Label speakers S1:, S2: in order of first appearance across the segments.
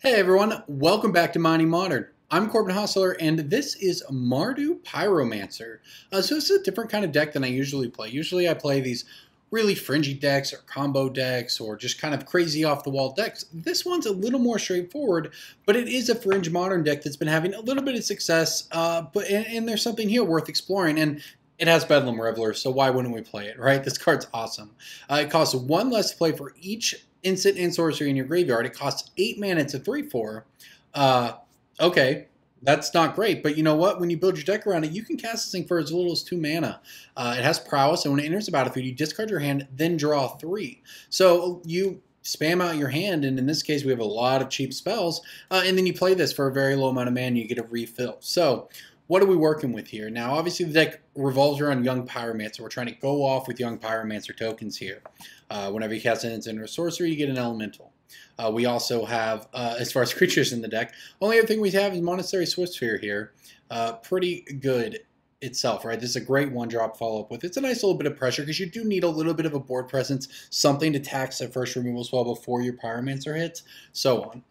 S1: Hey everyone, welcome back to Mining Modern. I'm Corbin Hostler, and this is Mardu Pyromancer. So this is a different kind of deck than I usually play. Usually I play these really fringy decks or combo decks or just kind of crazy off-the-wall decks. This one's a little more straightforward, but it is a fringe modern deck that's been having a little bit of success, and there's something here worth exploring. And it has Bedlam Reveler, so why wouldn't we play it, right? This card's awesome. It costs one less to play for each instant and sorcery in your graveyard. It costs 8 mana. It's a 3/4. Okay, that's not great, but you know what? When you build your deck around it, you can cast this thing for as little as 2 mana. It has prowess, and when it enters the battlefield, you discard your hand, then draw 3. So you spam out your hand, and in this case, we have a lot of cheap spells, and then you play this for a very low amount of mana, and you get a refill. So what are we working with here? Now, obviously, the deck revolves around Young Pyromancer. We're trying to go off with Young Pyromancer tokens here. Whenever you cast an instant or sorcery, you get an elemental. We also have, as far as creatures in the deck, only other thing we have is Monastery Swiftspear here. Pretty good itself, right? This is a great one-drop follow-up with. It's a nice little bit of pressure because you do need a little bit of a board presence, something to tax that first removal spell before your Pyromancer hits, so on.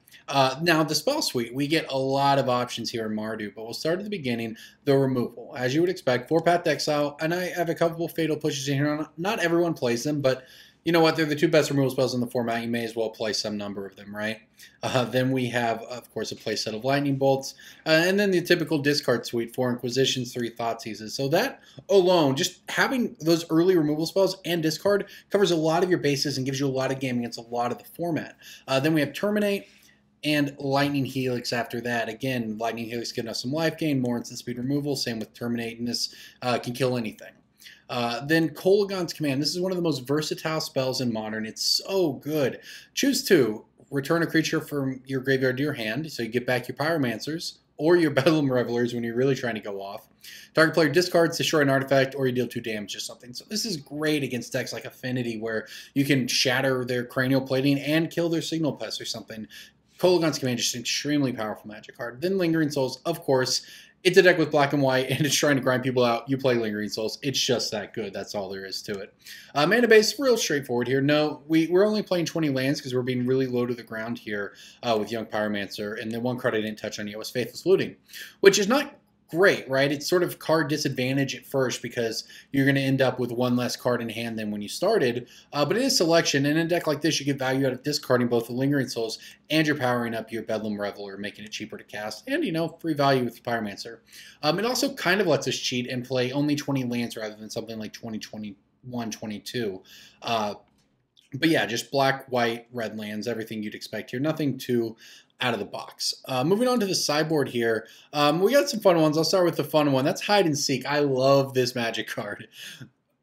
S1: Now, the spell suite, we get a lot of options here in Mardu, but we'll start at the beginning, the removal. As you would expect, 4-path Exile, and I have a couple Fatal Pushes in here. Not everyone plays them, but you know what? They're the two best removal spells in the format. You may as well play some number of them, right? Then we have, of course, a playset of Lightning Bolts, and then the typical discard suite, 4 Inquisitions, 3 Thoughtseizes. So that alone, just having those early removal spells and discard covers a lot of your bases and gives you a lot of game against a lot of the format. Then we have Terminate and Lightning Helix after that. Again, Lightning Helix giving us some life gain, more instant speed removal. Same with Terminate, and this can kill anything. Then Kolaghan's Command. This is one of the most versatile spells in Modern. It's so good. Choose 2. Return a creature from your graveyard to your hand, so you get back your Pyromancers, or your Bedlam Revelers when you're really trying to go off. Target player discards, destroy an artifact, or you deal 2 damage to something. So this is great against decks like Affinity, where you can shatter their Cranial Plating and kill their Signal Pest or something. Kolaghan's Command is just an extremely powerful Magic card. Then Lingering Souls, of course. It's a deck with black and white, and it's trying to grind people out. You play Lingering Souls. It's just that good. That's all there is to it. Mana base, real straightforward here. No, we're only playing 20 lands because we're being really low to the ground here with Young Pyromancer. And the one card I didn't touch on yet was Faithless Looting, which is not great, right? It's sort of card disadvantage at first because you're going to end up with one less card in hand than when you started, but it is selection, and in a deck like this, you get value out of discarding both the Lingering Souls and you're powering up your Bedlam Reveler, making it cheaper to cast, and, you know, free value with Pyromancer. It also kind of lets us cheat and play only 20 lands rather than something like 20, 21, 22. But yeah, just black, white, red lands, everything you'd expect here. Nothing too out of the box. Moving on to the sideboard here, we got some fun ones. I'll start with the fun one. That's Hide and Seek. I love this Magic card.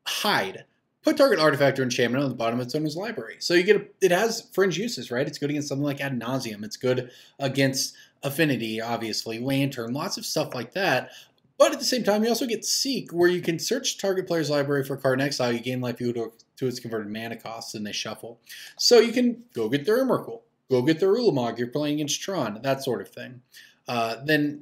S1: Hide. Put target artifact or enchantment on the bottom of its owner's library. So you get it has fringe uses, right? It's good against something like Ad Nauseam. It's good against Affinity, obviously, Lantern, lots of stuff like that. But at the same time, you also get Seek, where you can search target player's library for a card in exile. You gain life equal to its converted mana costs, and they shuffle. So you can go get their Emrakul. Go get the Ulamog, you're playing against Tron, that sort of thing.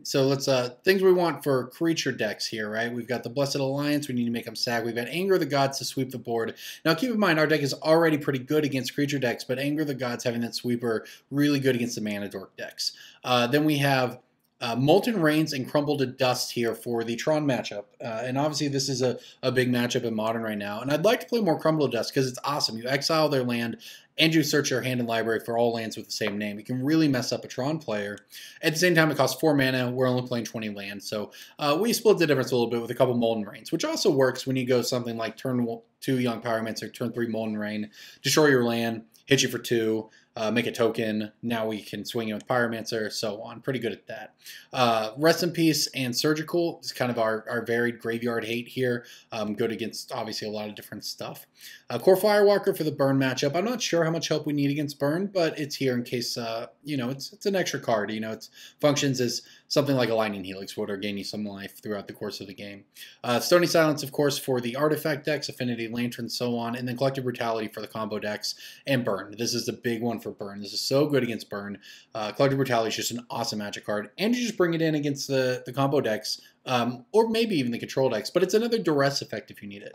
S1: So let's, things we want for creature decks here, right? We've got the Blessed Alliance, we need to make them sag. We've got Anger of the Gods to sweep the board. Now keep in mind, our deck is already pretty good against creature decks, but Anger of the Gods having that sweeper, really good against the Mana Dork decks. Then we have Molten Rains and Crumble to Dust here for the Tron matchup. And obviously this is a big matchup in Modern right now. And I'd like to play more Crumble to Dust because it's awesome. You exile their land and you search your hand and library for all lands with the same name. You can really mess up a Tron player. At the same time, it costs 4 mana. We're only playing 20 lands. So we split the difference a little bit with a couple Molten Rains, which also works when you go something like turn 2 Young Pyromancer, turn 3 Molten Rain, destroy your land, hit you for 2, make a token. Now we can swing it with Pyromancer, so on. Pretty good at that. Rest in Peace and Surgical is kind of our varied graveyard hate here. Good against, obviously, a lot of different stuff. Core Firewalker for the Burn matchup. I'm not sure how much help we need against Burn, but it's here in case, you know, it's an extra card. You know, it functions as something like a Lightning Helix would, or gain you some life throughout the course of the game. Stony Silence, of course, for the artifact decks, Affinity, Lantern, so on, and then Collective Brutality for the combo decks, and Burn. This is the big one for Burn. This is so good against Burn. Collective Brutality is just an awesome Magic card, and you just bring it in against the combo decks, or maybe even the control decks, but it's another duress effect if you need it.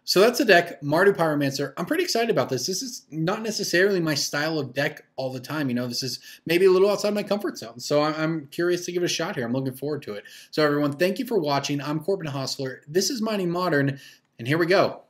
S1: So that's the deck, Mardu Pyromancer. I'm pretty excited about this. This is not necessarily my style of deck all the time. You know, this is maybe a little outside my comfort zone. So I'm curious to give it a shot here. I'm looking forward to it. So everyone, thank you for watching. I'm Corbin Hostler. This is Mining Modern, and here we go.